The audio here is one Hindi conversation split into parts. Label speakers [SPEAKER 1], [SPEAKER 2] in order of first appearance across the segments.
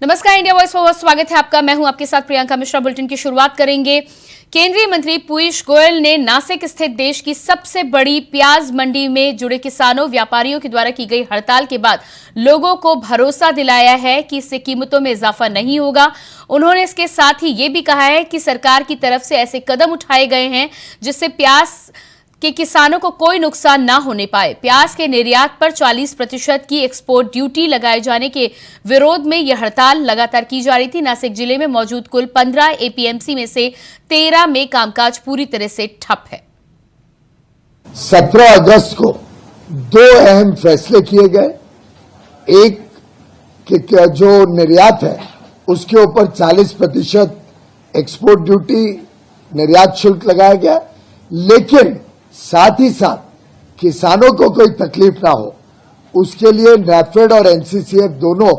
[SPEAKER 1] नमस्कार, इंडिया वॉइस पर स्वागत है आपका। मैं हूं आपके साथ प्रियंका मिश्रा। बुलेटिन की शुरुआत करेंगे। केंद्रीय मंत्री पीयूष गोयल ने नासिक स्थित देश की सबसे बड़ी प्याज मंडी में जुड़े किसानों व्यापारियों के द्वारा की गई हड़ताल के बाद लोगों को भरोसा दिलाया है कि इससे कीमतों में इजाफा नहीं होगा। उन्होंने इसके साथ ही ये भी कहा है कि सरकार की तरफ से ऐसे कदम उठाए गए हैं जिससे प्याज कि किसानों को कोई नुकसान ना होने पाए। प्याज के निर्यात पर 40% की एक्सपोर्ट ड्यूटी लगाए जाने के विरोध में यह हड़ताल लगातार की जा रही थी। नासिक जिले में मौजूद कुल 15 एपीएमसी में से 13 में कामकाज पूरी तरह से ठप है।
[SPEAKER 2] 17 अगस्त को दो अहम फैसले किए गए। एक कि जो निर्यात है उसके ऊपर 40% एक्सपोर्ट ड्यूटी निर्यात शुल्क लगाया गया, लेकिन साथ ही साथ किसानों को कोई तकलीफ ना हो उसके लिए नैफेड और एनसीसीएफ दोनों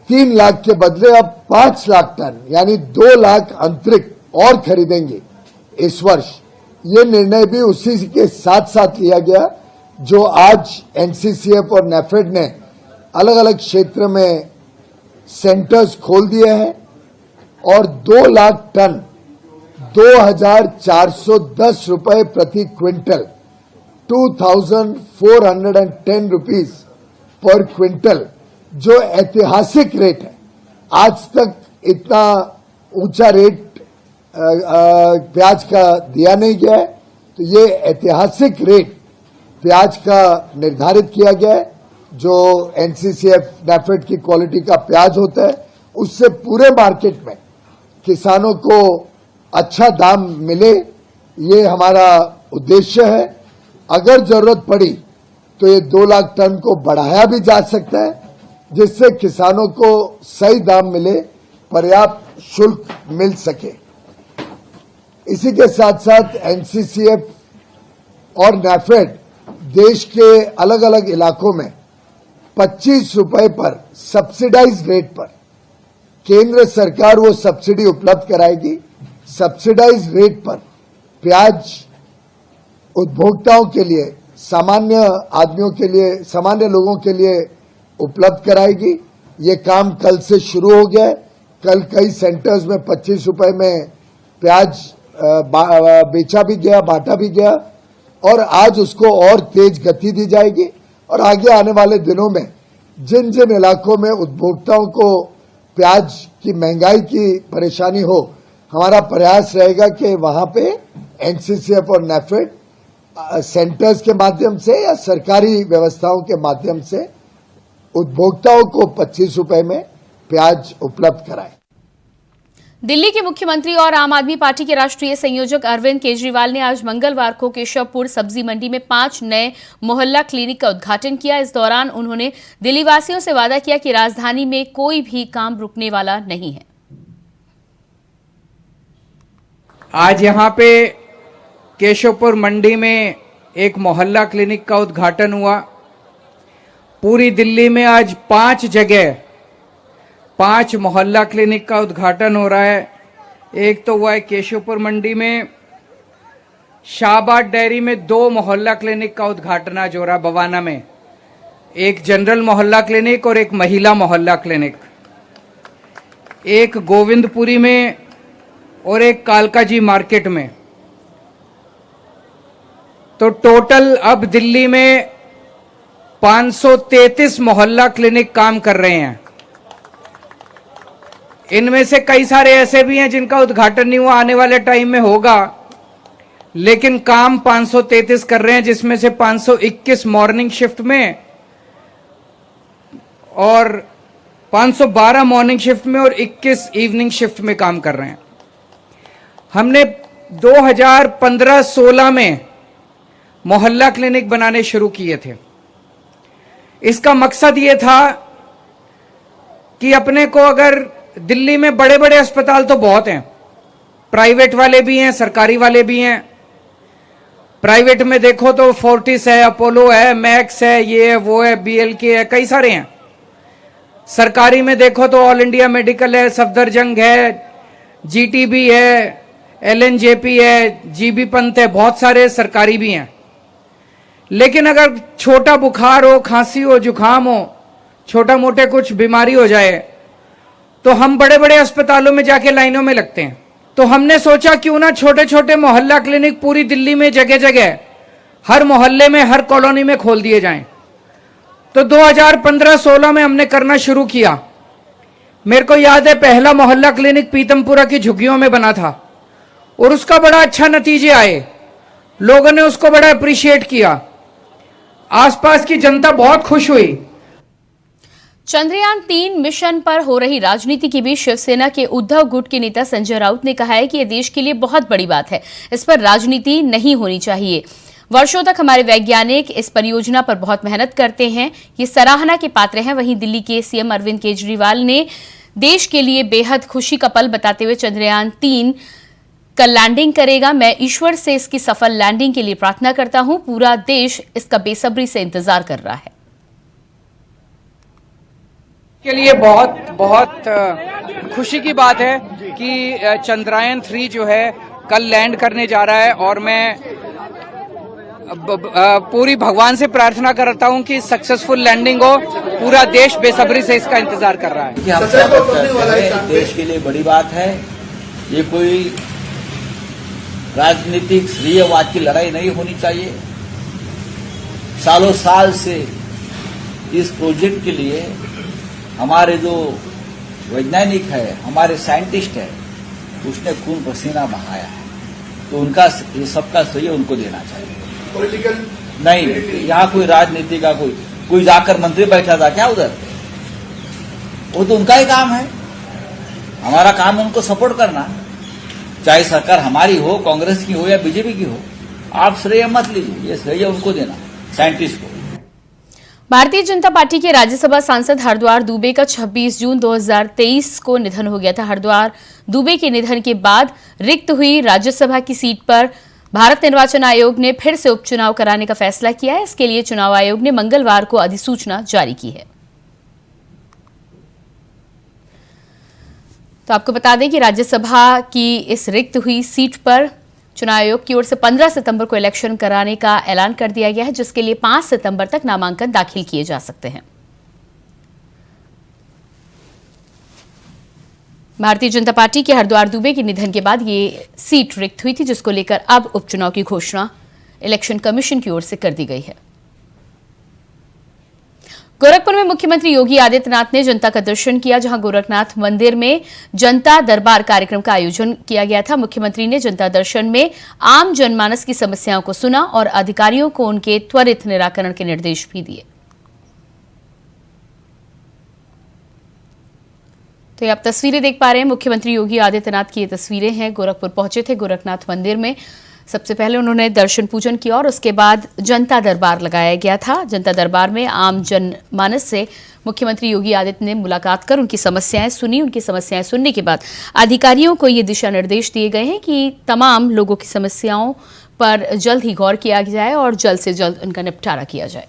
[SPEAKER 2] 3 लाख के बदले अब 5 लाख टन यानी 2 लाख अंतरिक्ष और खरीदेंगे इस वर्ष। ये निर्णय भी उसी के साथ साथ लिया गया जो आज एनसीसीएफ और नैफेड ने अलग अलग क्षेत्र में सेंटर्स खोल दिए हैं और 2 लाख टन 2,410 रुपए प्रति क्विंटल 2,410 रुपीज पर क्विंटल जो ऐतिहासिक रेट है। आज तक इतना ऊंचा रेट प्याज का दिया नहीं गया है, तो ये ऐतिहासिक रेट प्याज का निर्धारित किया गया है जो एनसीसीएफ नैफेड की क्वालिटी का प्याज होता है। उससे पूरे मार्केट में किसानों को अच्छा दाम मिले, ये हमारा उद्देश्य है। अगर जरूरत पड़ी तो ये 2 लाख टन को बढ़ाया भी जा सकता है जिससे किसानों को सही दाम मिले, पर्याप्त शुल्क मिल सके। इसी के साथ साथ एनसीसीएफ और नैफेड देश के अलग अलग इलाकों में 25 रुपए पर सब्सिडाइज्ड रेट पर केंद्र सरकार वो सब्सिडी उपलब्ध कराएगी। सब्सिडाइज रेट पर प्याज उपभोक्ताओं के लिए, सामान्य आदमियों के लिए, सामान्य लोगों के लिए उपलब्ध कराएगी। ये काम कल से शुरू हो गया है। कल कई सेंटर्स में 25 रुपए में प्याज बेचा भी गया, बांटा भी गया और आज उसको और तेज गति दी जाएगी। और आगे आने वाले दिनों में जिन जिन इलाकों में उपभोक्ताओं को प्याज की महंगाई की परेशानी हो, हमारा प्रयास रहेगा कि वहां पे एनसीसीएफ और नैफेड सेंटर्स के माध्यम से या सरकारी व्यवस्थाओं के माध्यम से उपभोक्ताओं को 25 रुपए में प्याज उपलब्ध कराए।
[SPEAKER 1] दिल्ली के मुख्यमंत्री और आम आदमी पार्टी के राष्ट्रीय संयोजक अरविंद केजरीवाल ने आज मंगलवार को केशवपुर सब्जी मंडी में 5 नए मोहल्ला क्लिनिक का उद्घाटन किया। इस दौरान उन्होंने दिल्ली वासियों से वादा किया कि राजधानी में कोई भी काम रुकने वाला नहीं है।
[SPEAKER 3] आज यहाँ पे केशवपुर मंडी में एक मोहल्ला क्लिनिक का उद्घाटन हुआ। पूरी दिल्ली में आज 5 जगह 5 मोहल्ला क्लिनिक का उद्घाटन हो रहा है। एक तो हुआ है केशवपुर मंडी में, शाहबाद डेयरी में 2 मोहल्ला क्लिनिक का उद्घाटन आज हो रहा है बवाना में, एक जनरल मोहल्ला क्लिनिक और एक महिला मोहल्ला क्लिनिक, एक गोविंदपुरी में और एक कालकाजी मार्केट में। तो टोटल अब दिल्ली में 533 मोहल्ला क्लिनिक काम कर रहे हैं। इनमें से कई सारे ऐसे भी हैं जिनका उद्घाटन नहीं हुआ, आने वाले टाइम में होगा, लेकिन काम 533 कर रहे हैं, जिसमें से 521 मॉर्निंग शिफ्ट में और 512 मॉर्निंग शिफ्ट में और 21 इवनिंग शिफ्ट में काम कर रहे हैं। हमने 2015-16 में मोहल्ला क्लिनिक बनाने शुरू किए थे। इसका मकसद ये था कि अपने को, अगर दिल्ली में बड़े बड़े अस्पताल तो बहुत हैं, प्राइवेट वाले भी हैं, सरकारी वाले भी हैं। प्राइवेट में देखो तो फोर्टिस है, अपोलो है, मैक्स है, ये है, वो है, बीएलके है, कई सारे हैं। सरकारी में देखो तो ऑल इंडिया मेडिकल है, सफदरजंग है, जीटीबी है, एलएनजेपी है, जीबी पंत है, बहुत सारे सरकारी भी हैं। लेकिन अगर छोटा बुखार हो, खांसी हो, जुकाम हो, छोटा मोटे कुछ बीमारी हो जाए तो हम बड़े बड़े अस्पतालों में जाके लाइनों में लगते हैं। तो हमने सोचा क्यों ना छोटे छोटे मोहल्ला क्लिनिक पूरी दिल्ली में जगह जगह हर मोहल्ले में हर कॉलोनी में खोल दिए जाएं। तो 2015-16 में हमने करना शुरू किया। मेरे को याद है पहला मोहल्ला क्लिनिक पीतमपुरा की झुग्गियों में बना था और उसका बड़ा अच्छा नतीजे आए, लोगों ने उसको बड़ा अप्रिशिएट किया, आसपास की जनता बहुत खुश हुई।
[SPEAKER 1] चंद्रयान 3 मिशन पर हो रही राजनीति के बीच शिवसेना के उद्धव गुट के नेता संजय राउत ने कहा है कि यह देश के लिए बहुत बड़ी बात है, इस पर राजनीति नहीं होनी चाहिए। वर्षों तक हमारे वैज्ञानिक इस परियोजना पर बहुत मेहनत करते हैं, ये सराहना के पात्र हैं। वहीं दिल्ली के सीएम अरविंद केजरीवाल ने देश के लिए बेहद खुशी का पल बताते हुए चंद्रयान 3 कल लैंडिंग करेगा। मैं ईश्वर से इसकी सफल लैंडिंग के लिए प्रार्थना करता हूं, पूरा देश इसका बेसब्री से इंतजार कर रहा है।
[SPEAKER 3] के लिए बहुत बहुत खुशी की बात है कि चंद्रयान 3 जो है कल लैंड करने जा रहा है और मैं पूरी भगवान से प्रार्थना करता हूं कि सक्सेसफुल लैंडिंग हो। पूरा देश बेसब्री से इसका इंतजार कर रहा है।
[SPEAKER 4] हम स्वागत करते हैं, देश के लिए बड़ी बात है। ये कोई राजनीतिक श्रेयवाद की लड़ाई नहीं होनी चाहिए। सालों साल से इस प्रोजेक्ट के लिए हमारे जो वैज्ञानिक है, हमारे साइंटिस्ट है, उसने खून पसीना बहाया है, तो उनका ये सबका श्रेय उनको देना चाहिए।
[SPEAKER 2] पॉलिटिकल
[SPEAKER 4] नहीं, यहाँ कोई राजनीति का कोई जाकर मंत्री बैठा था क्या उधर? वो तो उनका ही काम है। हमारा काम है उनको सपोर्ट करना, चाहे सरकार हमारी हो, कांग्रेस की हो या बीजेपी की हो। आप श्रेय मत लीजिए, ये श्रेय उनको देना, साइंटिस्ट को।
[SPEAKER 1] भारतीय जनता पार्टी के राज्यसभा सांसद हरद्वार दुबे का 26 जून 2023 को निधन हो गया था। हरद्वार दुबे के निधन के बाद रिक्त हुई राज्यसभा की सीट पर भारत निर्वाचन आयोग ने फिर से उपचुनाव कराने का फैसला किया है। इसके लिए चुनाव आयोग ने मंगलवार को अधिसूचना जारी की है। तो आपको बता दें कि राज्यसभा की इस रिक्त हुई सीट पर चुनाव आयोग की ओर से 15 सितंबर को इलेक्शन कराने का ऐलान कर दिया गया है, जिसके लिए 5 सितंबर तक नामांकन दाखिल किए जा सकते हैं। भारतीय जनता पार्टी के हरद्वार दुबे के निधन के बाद ये सीट रिक्त हुई थी, जिसको लेकर अब उपचुनाव की घोषणा इलेक्शन कमीशन की ओर से कर दी गई है। गोरखपुर में मुख्यमंत्री योगी आदित्यनाथ ने जनता का दर्शन किया, जहां गोरखनाथ मंदिर में जनता दरबार कार्यक्रम का आयोजन किया गया था। मुख्यमंत्री ने जनता दर्शन में आम जनमानस की समस्याओं को सुना और अधिकारियों को उनके त्वरित निराकरण के निर्देश भी दिए। तो ये आप तस्वीरें देख पा रहे हैं, मुख्यमंत्री योगी आदित्यनाथ की ये तस्वीरें हैं। गोरखपुर पहुंचे थे गोरखनाथ मंदिर में, सबसे पहले उन्होंने दर्शन पूजन किया और उसके बाद जनता दरबार लगाया गया था। जनता दरबार में आम जनमानस से मुख्यमंत्री योगी आदित्यनाथ ने मुलाकात कर उनकी समस्याएं सुनी। उनकी समस्याएं सुनने के बाद अधिकारियों को ये दिशा निर्देश दिए गए हैं कि तमाम लोगों की समस्याओं पर जल्द ही गौर किया जाए और जल्द से जल्द उनका निपटारा किया जाए।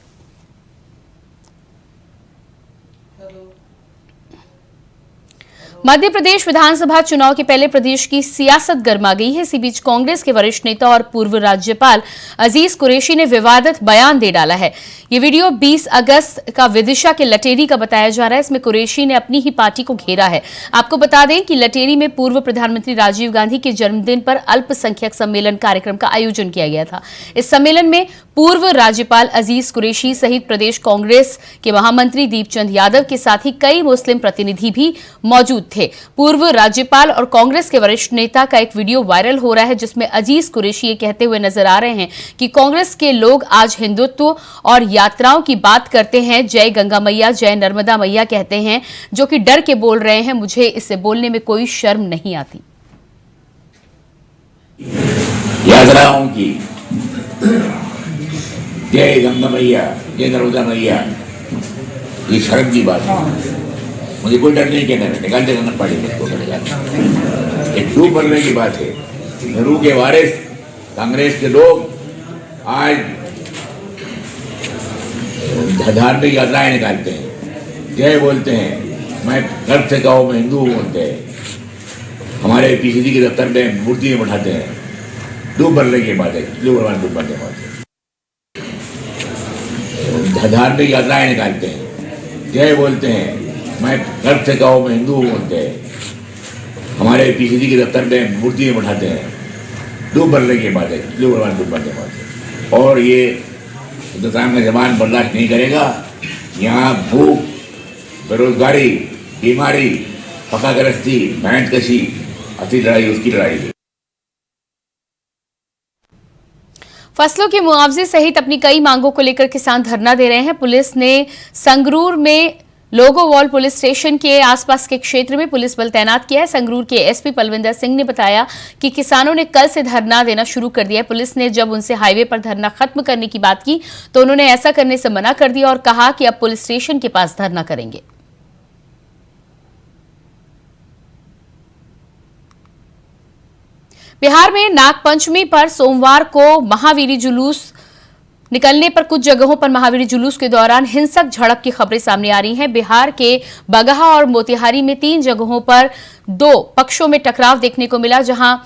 [SPEAKER 1] मध्य प्रदेश विधानसभा चुनाव के पहले प्रदेश की सियासत गर्मा गई है। इसी बीच कांग्रेस के वरिष्ठ नेता और पूर्व राज्यपाल अजीज कुरैशी ने विवादित बयान दे डाला है। ये वीडियो 20 अगस्त का विदिशा के लटेरी का बताया जा रहा है। इसमें कुरैशी ने अपनी ही पार्टी को घेरा है। आपको बता दें कि लटेरी में पूर्व प्रधानमंत्री राजीव गांधी के जन्मदिन पर अल्पसंख्यक सम्मेलन कार्यक्रम का आयोजन किया गया था। इस सम्मेलन में पूर्व राज्यपाल अजीज कुरैशी सहित प्रदेश कांग्रेस के महामंत्री दीपचंद यादव के साथ ही कई मुस्लिम प्रतिनिधि भी मौजूद थे। पूर्व राज्यपाल और कांग्रेस के वरिष्ठ नेता का एक वीडियो वायरल हो रहा है, जिसमें अजीज कुरैशी ये कहते हुए नजर आ रहे हैं कि कांग्रेस के लोग आज हिंदुत्व और यात्राओं की बात करते हैं, जय गंगा मैया जय नर्मदा मैया कहते हैं, जो कि डर के बोल रहे हैं। मुझे इससे बोलने में कोई शर्म नहीं आती।
[SPEAKER 5] यात्राओं की जय गंगा मैया जय नर्मदा मैया, ये शर्म की बात है। मुझे कोई डर नहीं कहना, निकाल देना पड़ेगा इसको, चलेगा। एक डूब मरने की बात है। नेहरू के वारिस कांग्रेस के लोग आज धार्मिक यात्राएं निकालते हैं, जय बोलते हैं, मैं गर्व से कहूँ मैं हिंदू हूँ बोलते हैं, हमारे पीसीसी के दफ्तर में मूर्ति में बैठाते हैं। डूब मरने की बात है, डूब मरने की बात है। धार्मिक यात्राएं निकालते हैं, जय बोलते हैं, मैं गर्व से कहूँ मैं हिंदू हूँ बोलते हैं, हमारे पीसीसी के दफ्तर में मूर्ति में बैठाते हैं, डूब मरने की बात है, डूब मरने की बात है। और ये हिंदुस्तान का जवान बर्दाश्त नहीं करेगा। यहाँ भूख, बेरोजगारी, बीमारी, पका गृहस्थी, भैंस कशी, असली लड़ाई उसकी लड़ाई है।
[SPEAKER 1] फसलों के मुआवजे सहित अपनी कई मांगों को लेकर किसान धरना दे रहे हैं। पुलिस ने संगरूर में लोगोवॉल पुलिस स्टेशन के आसपास के क्षेत्र में पुलिस बल तैनात किया है। संगरूर के एसपी पलविंदर सिंह ने बताया कि किसानों ने कल से धरना देना शुरू कर दिया है। पुलिस ने जब उनसे हाईवे पर धरना खत्म करने की बात की तो उन्होंने ऐसा करने से मना कर दिया और कहा कि अब पुलिस स्टेशन के पास धरना करेंगे। बिहार में नागपंचमी पर सोमवार को महावीरी जुलूस निकलने पर कुछ जगहों पर महावीरी जुलूस के दौरान हिंसक झड़प की खबरें सामने आ रही हैं। बिहार के बगहा और मोतिहारी में 3 जगहों पर 2 पक्षों में टकराव देखने को मिला, जहां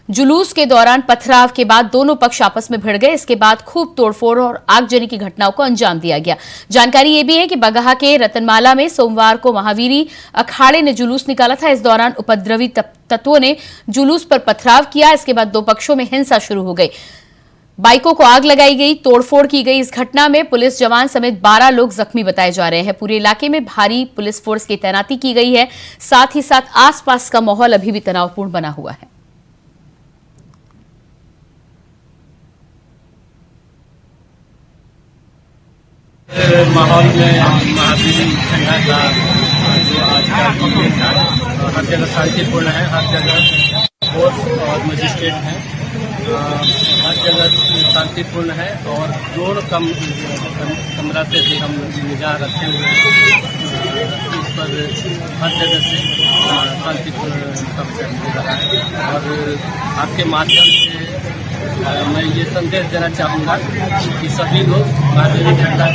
[SPEAKER 1] जुलूस के दौरान पथराव के बाद दोनों पक्ष आपस में भिड़ गए। इसके बाद खूब तोड़फोड़ और आगजनी की घटनाओं को अंजाम दिया गया। जानकारी ये भी है कि बगहा के रतनमाला में सोमवार को महावीरी अखाड़े ने जुलूस निकाला था। इस दौरान उपद्रवी तत्वों ने जुलूस पर पथराव किया। इसके बाद 2 पक्षों में हिंसा शुरू हो गई, बाइकों को आग लगाई गई, तोड़फोड़ की गई। इस घटना में पुलिस जवान समेत 12 लोग जख्मी बताए जा रहे हैं। पूरे इलाके में भारी पुलिस फोर्स की तैनाती की गई है। साथ ही साथ आसपास का माहौल अभी भी तनावपूर्ण बना हुआ है।
[SPEAKER 6] माहौल में महावीरी झंडा का जो आज का प्रोग्राम था, हर जगह शांतिपूर्ण है। हर जगह फोर्स और मजिस्ट्रेट हैं, हर जगह शांतिपूर्ण है और जोर कमरा से भी हम निगाह रखे हुए हैं। इस पर हर जगह से शांतिपूर्ण कब्जा मिल रहा है। और आपके माध्यम से मैं ये संदेश देना चाहूँगा कि सभी लोग महावीरी झंडा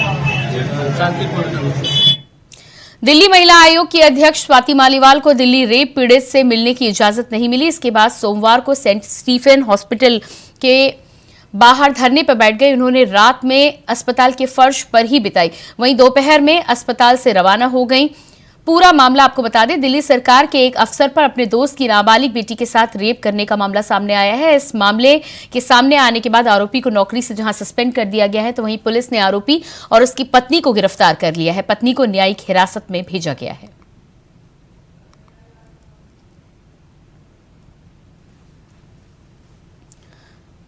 [SPEAKER 6] शांतिपूर्ण रूप से।
[SPEAKER 1] दिल्ली महिला आयोग की अध्यक्ष स्वाति मालीवाल को दिल्ली रेप पीड़ित से मिलने की इजाजत नहीं मिली। इसके बाद सोमवार को सेंट स्टीफन हॉस्पिटल के बाहर धरने पर बैठ गए। उन्होंने रात में अस्पताल के फर्श पर ही बिताई, वहीं दोपहर में अस्पताल से रवाना हो गई। पूरा मामला आपको बता दें, दिल्ली सरकार के एक अफसर पर अपने दोस्त की नाबालिग बेटी के साथ रेप करने का मामला सामने आया है। इस मामले के सामने आने के बाद आरोपी को नौकरी से जहां सस्पेंड कर दिया गया है, तो वहीं पुलिस ने आरोपी और उसकी पत्नी को गिरफ्तार कर लिया है। पत्नी को न्यायिक हिरासत में भेजा गया है।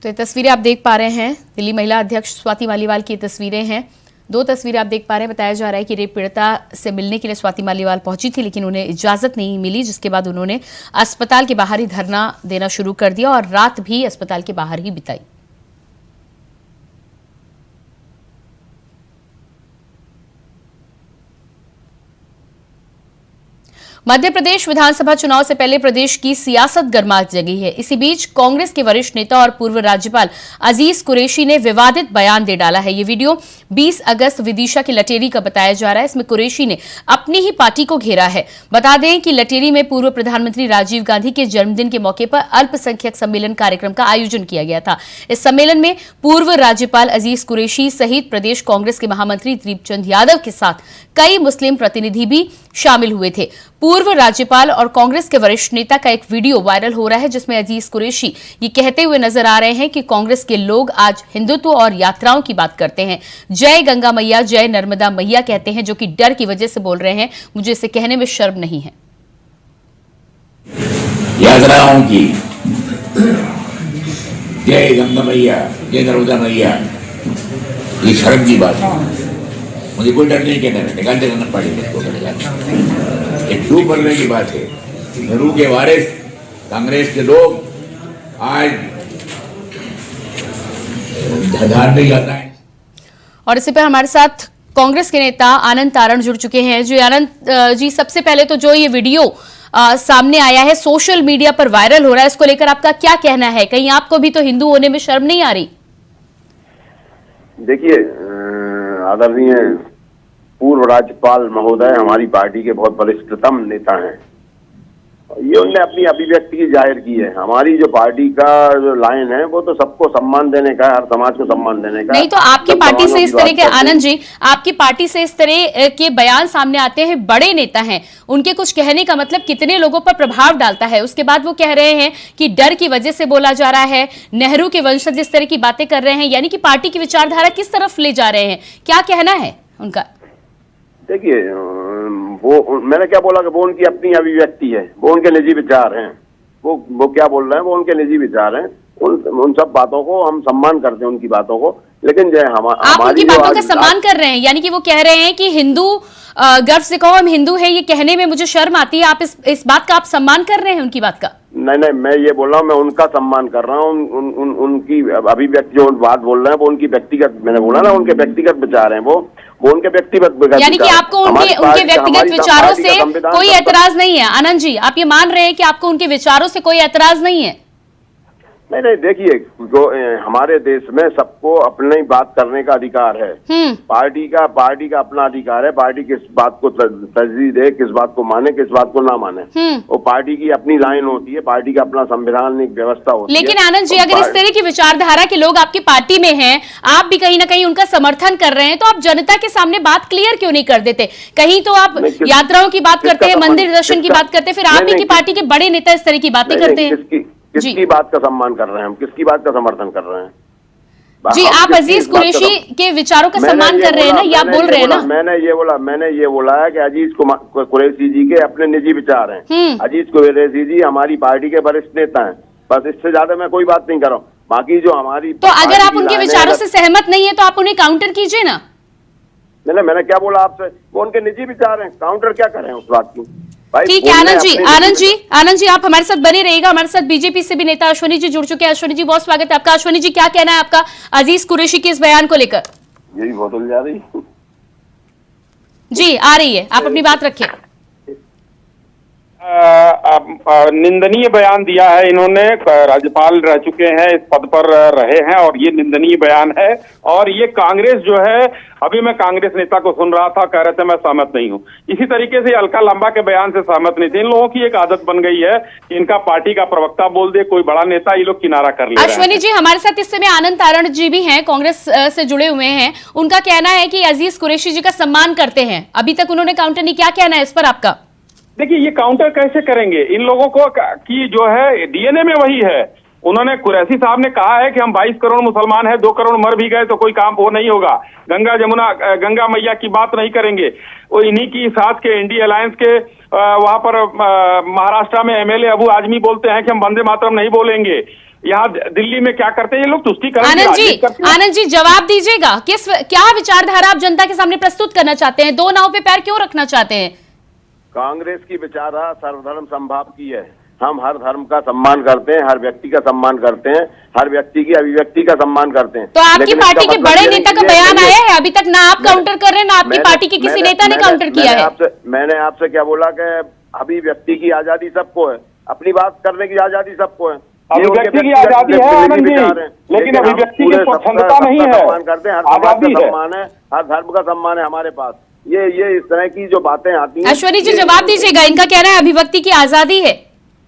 [SPEAKER 1] तो ये तस्वीरें आप देख पा रहे हैं, दिल्ली महिला अध्यक्ष स्वाति मालीवाल की तस्वीरें हैं। 2 तस्वीरें आप देख पा रहे हैं। बताया जा रहा है कि रेप पीड़िता से मिलने के लिए स्वाति मालीवाल पहुंची थी, लेकिन उन्हें इजाजत नहीं मिली, जिसके बाद उन्होंने अस्पताल के बाहर ही धरना देना शुरू कर दिया और रात भी अस्पताल के बाहर ही बिताई। मध्य प्रदेश विधानसभा चुनाव से पहले प्रदेश की सियासत गर्मा जगी है। इसी बीच कांग्रेस के वरिष्ठ नेता और पूर्व राज्यपाल अजीज कुरैशी ने विवादित बयान दे डाला है। ये वीडियो 20 अगस्त विदिशा की लटेरी का बताया जा रहा है। इसमें कुरैशी ने अपनी ही पार्टी को घेरा है। बता दें कि लटेरी में पूर्व प्रधानमंत्री राजीव गांधी के जन्मदिन के मौके पर अल्पसंख्यक सम्मेलन कार्यक्रम का आयोजन किया गया था। इस सम्मेलन में पूर्व राज्यपाल अजीज कुरैशी सहित प्रदेश कांग्रेस के महामंत्री दीपचंद यादव के साथ कई मुस्लिम प्रतिनिधि भी शामिल हुए थे। पूर्व राज्यपाल और कांग्रेस के वरिष्ठ नेता का एक वीडियो वायरल हो रहा है, जिसमें अजीज कुरैशी ये कहते हुए नजर आ रहे हैं कि कांग्रेस के लोग आज हिंदुत्व और यात्राओं की बात करते हैं। जय गंगा मैया, जय नर्मदा मैया कहते हैं, जो कि डर की वजह से बोल रहे हैं। मुझे इसे कहने में शर्म नहीं है।
[SPEAKER 5] यात्राओं की जय गंगा मैया, जय नर्मदा मैया, ये शर्म की बात है। मुझे कोई डर नहीं कहना, निकाल देना पड़ेगा। एक डूब मरने की बात है। नेहरू के वारिस कांग्रेस के लोग आज धार्मिक यात्राएं।
[SPEAKER 1] और इसी पर हमारे साथ कांग्रेस के नेता आनंद तारण जुड़ चुके हैं। जी आनंद जी, सबसे पहले तो जो ये वीडियो सामने आया है, सोशल मीडिया पर वायरल हो रहा है, इसको लेकर आपका क्या कहना है? कहीं आपको भी तो हिंदू होने में शर्म नहीं आ रही?
[SPEAKER 7] देखिए, आदरणीय पूर्व राज्यपाल महोदय हमारी पार्टी के बहुत वरिष्ठतम नेता हैं ये उनने अपनी अभिव्यक्ति की जाहिर की है। हमारी जो पार्टी का जो लाइन है वो तो सबको सम्मान देने का है, हर समाज को सम्मान देने का।
[SPEAKER 1] नहीं तो आपकी पार्टी से इस तरह के, आनंद जी, आपकी पार्टी से इस तरह के बयान सामने आते हैं, बड़े नेता हैं, उनके कुछ कहने का मतलब कितने लोगों पर प्रभाव डालता है। उसके बाद वो कह रहे हैं कि डर की वजह से बोला जा रहा है, नेहरू के वंशज इस तरह की बातें कर रहे हैं, यानी कि पार्टी की विचारधारा किस तरफ ले जा रहे हैं, क्या कहना है उनका?
[SPEAKER 7] देखिए, वो मैंने क्या बोला कि वो उनकी अपनी अभिव्यक्ति है, वो उनके निजी विचार हैं, वो क्या बोल रहे हैं वो उनके निजी विचार हैं। उन सब बातों को हम सम्मान करते हैं, उनकी बातों को। लेकिन जो
[SPEAKER 1] आप उनकी बातों का सम्मान कर रहे हैं, यानी कि वो कह रहे हैं कि हिंदू गर्व से कहो हम हिंदू है, ये कहने में मुझे शर्म आती है, आप इस बात का आप सम्मान कर रहे हैं उनकी बात का?
[SPEAKER 7] नहीं, मैं ये बोल रहा हूँ, मैं उनका सम्मान कर रहा हूँ। उनकी अभिव्यक्ति जो बात बोल रहे हैं वो उनकी व्यक्तिगत, मैंने बोला ना, उनके व्यक्तिगत विचार हैं, वो उनके व्यक्तिगत,
[SPEAKER 1] यानी कि आपको उनके व्यक्तिगत विचारों से कोई एतराज नहीं है। आनंद जी, आप ये मान रहे हैं कि आपको उनके विचारों से कोई एतराज नहीं है?
[SPEAKER 7] नहीं, देखिए, जो हमारे देश में सबको अपनी बात करने का अधिकार है। पार्टी का अपना अधिकार है, पार्टी किस बात को तरजीह दे, किस बात को माने, किस बात को ना माने, वो पार्टी की अपनी लाइन होती है, पार्टी का अपना संवैधानिक व्यवस्था होती है।
[SPEAKER 1] लेकिन आनंद जी, अगर इस तरह की विचारधारा के लोग आपकी पार्टी में हैं, आप भी कहीं ना कहीं उनका समर्थन कर रहे हैं, तो आप जनता के सामने बात क्लियर क्यों नहीं कर देते? कहीं तो आप यात्राओं की बात करते हैं, मंदिर दर्शन की बात करते हैं, फिर आप ही की पार्टी के बड़े नेता इस तरह की बातें करते हैं।
[SPEAKER 7] किसकी बात का सम्मान कर रहे हैं हम, किसकी बात का समर्थन कर रहे हैं?
[SPEAKER 1] जी, आप अजीज कुरैशी के विचारों का सम्मान कर रहे हैं ना, ये आप बोल रहे हैं ना?
[SPEAKER 7] मैंने ये बोला है कि अजीज कुरैशी जी के अपने निजी विचार हैं। अजीज कुरैशी जी हमारी पार्टी के वरिष्ठ नेता हैं, बस इससे ज्यादा मैं कोई बात नहीं कर रहा हूँ। बाकी जो हमारी,
[SPEAKER 1] तो अगर आप उनके विचारों से सहमत नहीं है तो आप उन्हें काउंटर कीजिए ना।
[SPEAKER 7] नहीं, मैंने क्या बोला आपसे, वो उनके निजी विचार हैं, काउंटर क्या करें उस बात की?
[SPEAKER 1] ठीक है आनंद जी, आप हमारे साथ बने रहिएगा। हमारे साथ बीजेपी से भी नेता अश्विनी जी जुड़ चुके हैं। अश्विनी जी, बहुत स्वागत है आपका। अश्विनी जी, क्या कहना है आपका अजीज कुरैशी के इस बयान को लेकर?
[SPEAKER 7] यही बहुत उलझ जा रही
[SPEAKER 1] जी, आ रही है, आप अपनी बात रखिए।
[SPEAKER 8] निंदनीय बयान दिया है इन्होंने। राज्यपाल रह चुके हैं, इस पद पर रहे हैं, और ये निंदनीय बयान है। और ये कांग्रेस जो है, अभी मैं कांग्रेस नेता को सुन रहा था, कह रहे थे मैं सहमत नहीं हूँ। इसी तरीके से अलका लंबा के बयान से सहमत नहीं थे। इन लोगों की एक आदत बन गई है कि इनका पार्टी का प्रवक्ता बोल दे, कोई बड़ा नेता, ये लोग किनारा कर ले।
[SPEAKER 1] अश्विनी जी, हमारे साथ इस समय आनंद तारण जी भी हैं, कांग्रेस से जुड़े हुए हैं। उनका कहना है कि अजीज कुरैशी जी का सम्मान करते हैं, अभी तक उन्होंने काउंटर नहीं। क्या कहना है इस पर आपका?
[SPEAKER 8] देखिए, ये काउंटर कैसे करेंगे? इन लोगों को की जो है डीएनए में वही है। उन्होंने, कुरैशी साहब ने कहा है कि हम 22 करोड़ मुसलमान हैं, 2 करोड़ मर भी गए तो कोई काम वो नहीं होगा। गंगा मैया की बात नहीं करेंगे। वो इन्हीं की साथ के इंडिया अलायंस के वहां पर महाराष्ट्र में एमएलए अबू आजमी बोलते हैं कि हम वंदे मातरम नहीं बोलेंगे। यहाँ दिल्ली में क्या करते हैं ये लोग? तुष्टिकरण।
[SPEAKER 1] आनंद जी, जवाब दीजिएगा, क्या विचारधारा आप जनता के सामने प्रस्तुत करना चाहते हैं? दो नाव पे पैर क्यों रखना चाहते हैं?
[SPEAKER 7] कांग्रेस की विचारधारा सर्वधर्म समभाव की है। हम हर धर्म का सम्मान करते हैं, हर व्यक्ति का सम्मान करते हैं, हर व्यक्ति की अभिव्यक्ति का सम्मान करते हैं।
[SPEAKER 1] तो आपकी पार्टी के बड़े नेता का बयान आया है, अभी तक ना आप काउंटर कर रहे हैं, ना आपकी पार्टी के किसी नेता ने काउंटर किया है।
[SPEAKER 7] मैंने आपसे क्या बोला कि अभिव्यक्ति की आजादी सबको है, अपनी बात करने की आजादी सबको है,
[SPEAKER 8] अभिव्यक्ति की आजादी है आनंद जी, लेकिन अभिव्यक्ति की स्वतंत्रता नहीं है।
[SPEAKER 7] सम्मान करते हैं, हर समाज का सम्मान है, हर धर्म का सम्मान है हमारे पास। ये इस तरह की जो बातें आती हैं।
[SPEAKER 1] अश्विनी जी, जवाब दीजिएगा, इनका कहना है अभिव्यक्ति की आजादी है।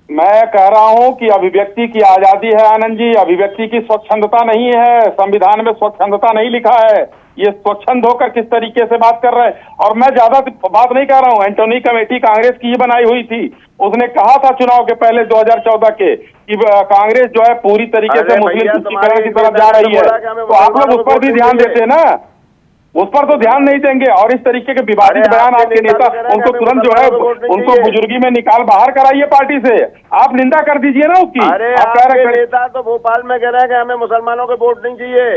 [SPEAKER 8] मैं कह रहा हूं कि अभिव्यक्ति की आजादी है आनंद जी, अभिव्यक्ति की स्वच्छंदता नहीं है। संविधान में स्वच्छंदता नहीं लिखा है। ये स्वच्छंद होकर किस तरीके से बात कर रहे हैं? और मैं ज्यादा बात नहीं कर रहा हूं। एंटोनी कमेटी कांग्रेस की ही बनाई हुई थी, उसने कहा था चुनाव के पहले 2014 के कि कांग्रेस जो है पूरी तरीके से मुस्लिम तुष्टीकरण की तरफ जा रही है। तो आप लोग उस पर भी ध्यान देते हैं ना, उस पर तो ध्यान नहीं देंगे। और इस तरीके के विवादित बयान आपके नेता, उनको तुरंत जो है उनको बुजुर्गी में निकाल बाहर कराइए पार्टी से। आप निंदा कर दीजिए ना उसकी।
[SPEAKER 7] अरे आपके नेता तो भोपाल में कह रहे हैं कि हमें मुसलमानों के वोट नहीं चाहिए।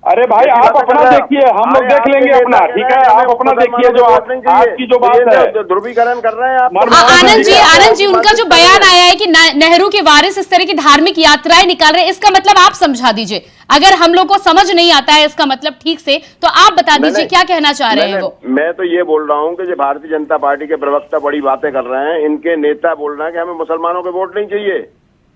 [SPEAKER 8] अरे भाई, आप अपना देखिए, हम लोग देख लेंगे अपना। ठीक है, आप अपना देखिए, जो आपकी जो बात है
[SPEAKER 7] ध्रुवीकरण कर रहे हैं आप।
[SPEAKER 1] आनंद जी, उनका जो बयान आया है कि नेहरू के वारिस इस तरह की धार्मिक यात्राएं निकाल रहे हैं, इसका मतलब आप समझा दीजिए। अगर हम लोग को समझ नहीं आता है इसका मतलब ठीक से, तो आप बता दीजिए क्या कहना चाह रहे हैं वो।
[SPEAKER 7] मैं तो ये बोल रहा हूँ कि जो भारतीय जनता पार्टी के प्रवक्ता बड़ी बातें कर रहे हैं, इनके नेता बोल रहे हैं कि हमें मुसलमानों के वोट नहीं चाहिए।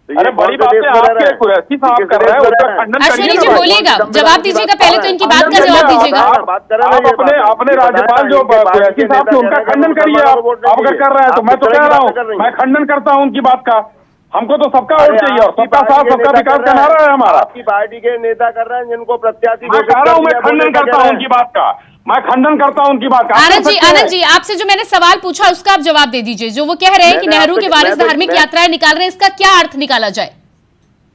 [SPEAKER 8] अरे बड़ी बातें आपके कुरैशी साहब कर रहे हैं, उसका खंडन
[SPEAKER 1] अश्विनी जी बोलिएगा, जवाब दीजिएगा, पहले तो इनकी बात का जवाब दीजिएगा।
[SPEAKER 8] आप अपने राज्यपाल जो कुरैशी साहब थे उनका खंडन करिए। आप अगर कर रहे हैं तो मैं तो कह रहा हूँ, मैं खंडन करता हूँ उनकी बात का। हमको तो सबका वोट चाहिए और सबका साथ सबका विकास का नारा है हमारा।
[SPEAKER 7] आपकी पार्टी के नेता कर रहे हैं जिनको प्रत्याशी,
[SPEAKER 8] मैं कह रहा हूँ मैं खंडन करता हूँ उनकी बात का, मैं खंडन करता हूँ उनकी बात का।
[SPEAKER 1] आनंद जी आपसे जो मैंने सवाल पूछा उसका आप जवाब दे दीजिए। जो वो कह रहे हैं कि नेहरू के वारिस धार्मिक यात्राएं निकाल रहे हैं, इसका क्या अर्थ निकाला जाए?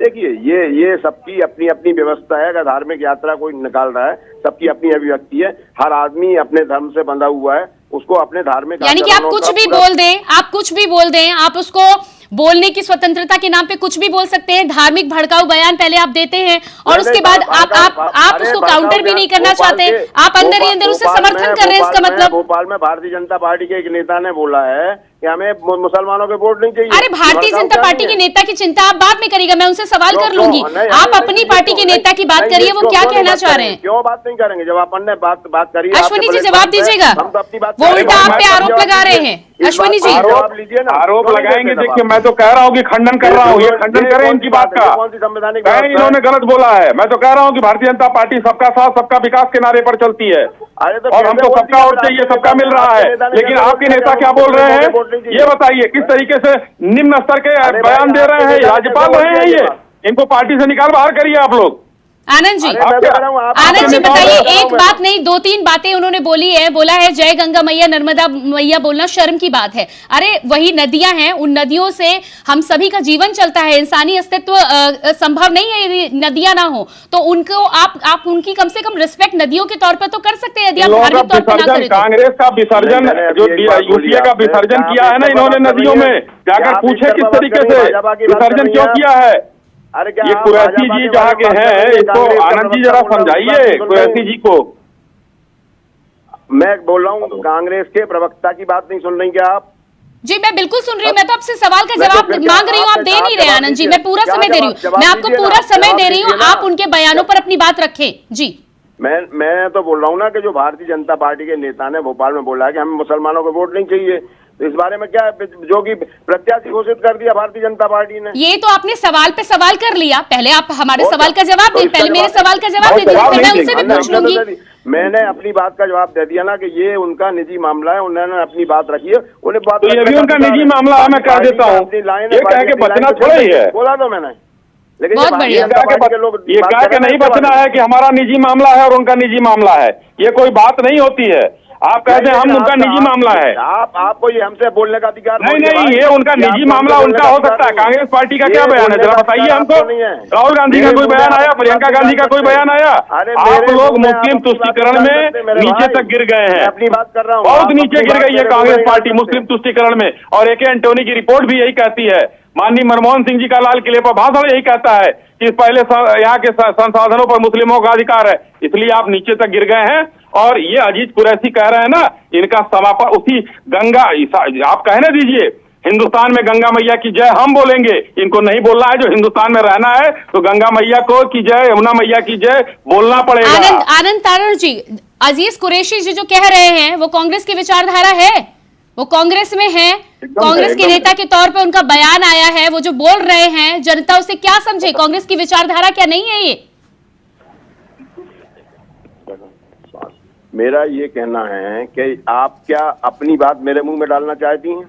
[SPEAKER 7] देखिए, ये सबकी अपनी अपनी व्यवस्था है। अगर धार्मिक यात्रा कोई निकाल रहा है, सबकी अपनी अभिव्यक्ति है। हर आदमी अपने धर्म से बंधा हुआ है, उसको अपने धार्मिक,
[SPEAKER 1] यानी कि आप कुछ भी बोल दें, आप कुछ भी बोल दें, आप उसको बोलने की स्वतंत्रता के नाम पे कुछ भी बोल सकते हैं। धार्मिक भड़काऊ बयान पहले आप देते हैं और उसके बाद आप उसको काउंटर भी नहीं करना चाहते, आप अंदर ही अंदर उससे समर्थन कर रहे हैं। इसका मतलब
[SPEAKER 7] भोपाल में भारतीय जनता पार्टी के एक नेता ने बोला है कि हमें मुसलमानों के वोट नहीं चाहिए।
[SPEAKER 1] अरे भारतीय जनता पार्टी के नेता की चिंता आप बाद में करिएगा, मैं उनसे सवाल कर लूंगी। आप अपनी पार्टी के नेता की बात करिए, वो क्या कहना चाह रहे हैं।
[SPEAKER 7] क्यों बात नहीं करेंगे? जब अपन ने बात करी,
[SPEAKER 1] अश्विनी जी जवाब दीजिएगा, वो उल्टा आप पे आरोप लगा रहे हैं। अश्विनी जी
[SPEAKER 8] आरोप लगाएंगे। देखिए मैं तो कह रहा हूँ कि खंडन कर रहा हूँ, ये खंडन करें इनकी बात का।
[SPEAKER 7] कौन सी संवैधानिक
[SPEAKER 8] इन्होंने गलत बोला है। मैं तो कह रहा हूँ कि भारतीय जनता पार्टी सबका साथ सबका विकास के नारे पर चलती है और हमको सबका वोट चाहिए, सबका मिल रहा है। लेकिन आपके नेता क्या बोल रहे हैं ये बताइए, किस तरीके से निम्न स्तर के बयान दे रहे हैं। राज्यपाल रहे हैं ये, इनको पार्टी से निकाल बाहर करिए आप लोग।
[SPEAKER 1] आनंद जी बताइए, एक बात नहीं 2-3 बातें उन्होंने बोली है। बोला है जय गंगा मैया नर्मदा मैया बोलना शर्म की बात है। अरे वही नदियां हैं, उन नदियों से हम सभी का जीवन चलता है। इंसानी अस्तित्व संभव नहीं है यदि नदियां ना हो। तो उनको आप उनकी कम से कम रिस्पेक्ट नदियों के तौर पर तो कर सकते हैं, यदि आप धार्मिक तौर पर ना करें।
[SPEAKER 8] कांग्रेस का विसर्जन, जो यूपीए का विसर्जन किया है ना इन्होंने नदियों में, जाकर पूछे किस तरीके से विसर्जन क्यों किया है। ये कुरैशी जी जहाँ के हैं, इसको आनंद जी जरा समझाइए कुरैशी जी को।
[SPEAKER 7] मैं बोल रहा हूँ कांग्रेस के प्रवक्ता की बात नहीं सुन रही क्या आप?
[SPEAKER 1] जी मैं बिल्कुल सुन रही हूँ, मैं तो आपसे सवाल का जवाब मांग रही हूँ, आप दे नहीं रहे आनंद जी। मैं पूरा समय दे रही हूँ, मैं आपको पूरा समय दे रही हूँ, आप उनके बयानों पर अपनी बात रखें। जी
[SPEAKER 7] मैं तो बोल रहा हूँ ना कि जो भारतीय जनता पार्टी के नेता ने भोपाल में बोला है कि हमें मुसलमानों को वोट नहीं चाहिए, तो इस बारे में क्या जो कि प्रत्याशी घोषित कर दिया भारतीय जनता पार्टी ने।
[SPEAKER 1] ये तो आपने सवाल पे सवाल कर लिया। पहले आप हमारे सवाल का जवाब दें, पहले मेरे सवाल का जवाब दे दीजिए, मैं उनसे भी पूछ लूंगी।
[SPEAKER 7] मैंने अपनी बात का जवाब दे दिया ना कि ये उनका निजी मामला है, उन्होंने अपनी बात रखी है, उन्हें बात
[SPEAKER 8] तो ये भी उनका निजी मामला है, मैं कह देता हूँ। ये कह के बचना थोड़ा ही है,
[SPEAKER 7] बोला तो मैंने। लेकिन
[SPEAKER 1] बहुत बढ़िया,
[SPEAKER 8] ये कह के नहीं बचना है कि हमारा निजी मामला है और उनका निजी मामला है, ये कोई बात नहीं होती है। आप कहते हैं हम उनका निजी मामला है,
[SPEAKER 7] आपको ये हमसे बोलने का अधिकार
[SPEAKER 8] नहीं, ये उनका निजी मामला उनका हो सकता है। कांग्रेस पार्टी का क्या बयान है जरा बताइए हमको। राहुल गांधी का कोई बयान आया, प्रियंका गांधी का कोई बयान आया? आप लोग मुस्लिम तुष्टीकरण में नीचे तक गिर गए हैं,
[SPEAKER 7] अपनी बात कर रहा हूँ,
[SPEAKER 8] बहुत नीचे गिर गई है कांग्रेस पार्टी मुस्लिम तुष्टीकरण में। और AK एंटोनी की रिपोर्ट भी यही कहती है। माननीय मनमोहन सिंह जी का लाल किले पर भाषण यही कहता है कि पहले यहाँ के संसाधनों पर मुस्लिमों का अधिकार है, इसलिए आप नीचे तक गिर गए हैं। और ये अजीत कुरैशी कह रहे हैं ना, इनका समापन उसी गंगा, आप कहने दीजिए हिंदुस्तान में गंगा मैया की जय हम बोलेंगे, इनको नहीं बोलना है। जो हिंदुस्तान में रहना है तो गंगा मैया को की जय, यमुना मैया की जय बोलना पड़ेगा।
[SPEAKER 1] आनंद तारण जी, अजीज कुरैशी जी जो कह रहे हैं वो कांग्रेस की विचारधारा है, वो कांग्रेस में है, कांग्रेस के नेता के तौर पे उनका बयान आया है, वो जो बोल रहे हैं जनता उसे क्या समझे, कांग्रेस की विचारधारा क्या नहीं है ये?
[SPEAKER 7] मेरा ये कहना है कि आप क्या अपनी बात मेरे मुंह में डालना चाहती हैं?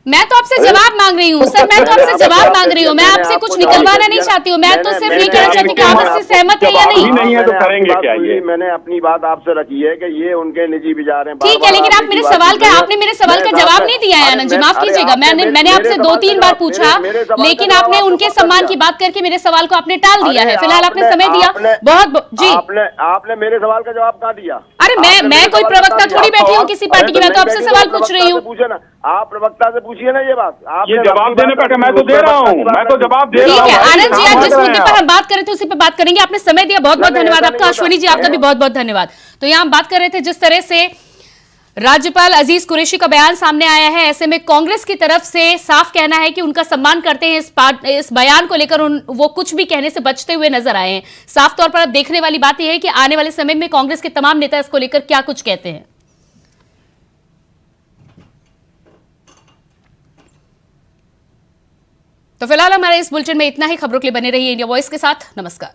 [SPEAKER 1] मैं तो आपसे जवाब मांग रही हूँ सर, मैं तो आपसे जवाब मांग रही हूँ, मैं आपसे कुछ निकलवाना नहीं चाहती हूँ। मैं तो सिर्फ ये कहना चाहती हूँ कि आप इससे सहमत है या नहीं
[SPEAKER 8] है तो करेंगे क्या ये?
[SPEAKER 7] मैंने अपनी बात आपसे रखी है कि ये उनके निजी विचार हैं।
[SPEAKER 1] ठीक है, लेकिन आप मेरे सवाल का, आपने मेरे सवाल का जवाब नहीं दिया है आनंद जी, माफ कीजिएगा। मैंने आपसे 2-3 बार पूछा, लेकिन आपने उनके सम्मान की बात करके मेरे सवाल को आपने टाल दिया है। फिलहाल आपने समय दिया बहुत जी।
[SPEAKER 7] आपने मेरे सवाल का जवाब कहाँ दिया?
[SPEAKER 1] अरे मैं कोई प्रवक्ता थोड़ी बैठी हूँ किसी पार्टी की, मैं तो आपसे सवाल पूछ रही हूँ।
[SPEAKER 7] पूछे ना, आप प्रवक्ता से पूछिए ना ये बात।
[SPEAKER 8] ये जवाब देने का मैं तो दे रहा हूँ, मैं तो जवाब दे रहा हूँ।
[SPEAKER 1] ठीक है आनंद जी, आज जिस मुद्दे पर हम बात कर रहे थे उसी पर बात करेंगे। आपने समय दिया, बहुत बहुत धन्यवाद आपका। अश्विनी जी आपका भी बहुत बहुत धन्यवाद। तो यहाँ हम बात कर रहे थे जिस तरह से राज्यपाल अजीज कुरैशी का बयान सामने आया है, ऐसे में कांग्रेस की तरफ से साफ कहना है कि उनका सम्मान करते हैं। इस बयान को लेकर वो कुछ भी कहने से बचते हुए नजर आए हैं। साफ तौर पर अब देखने वाली बात यह है कि आने वाले समय में कांग्रेस के तमाम नेता इसको लेकर क्या कुछ कहते हैं। तो फिलहाल हमारे इस बुलेटिन में इतना ही। खबरों के लिए बने रहिए इंडिया वॉइस के साथ। नमस्कार।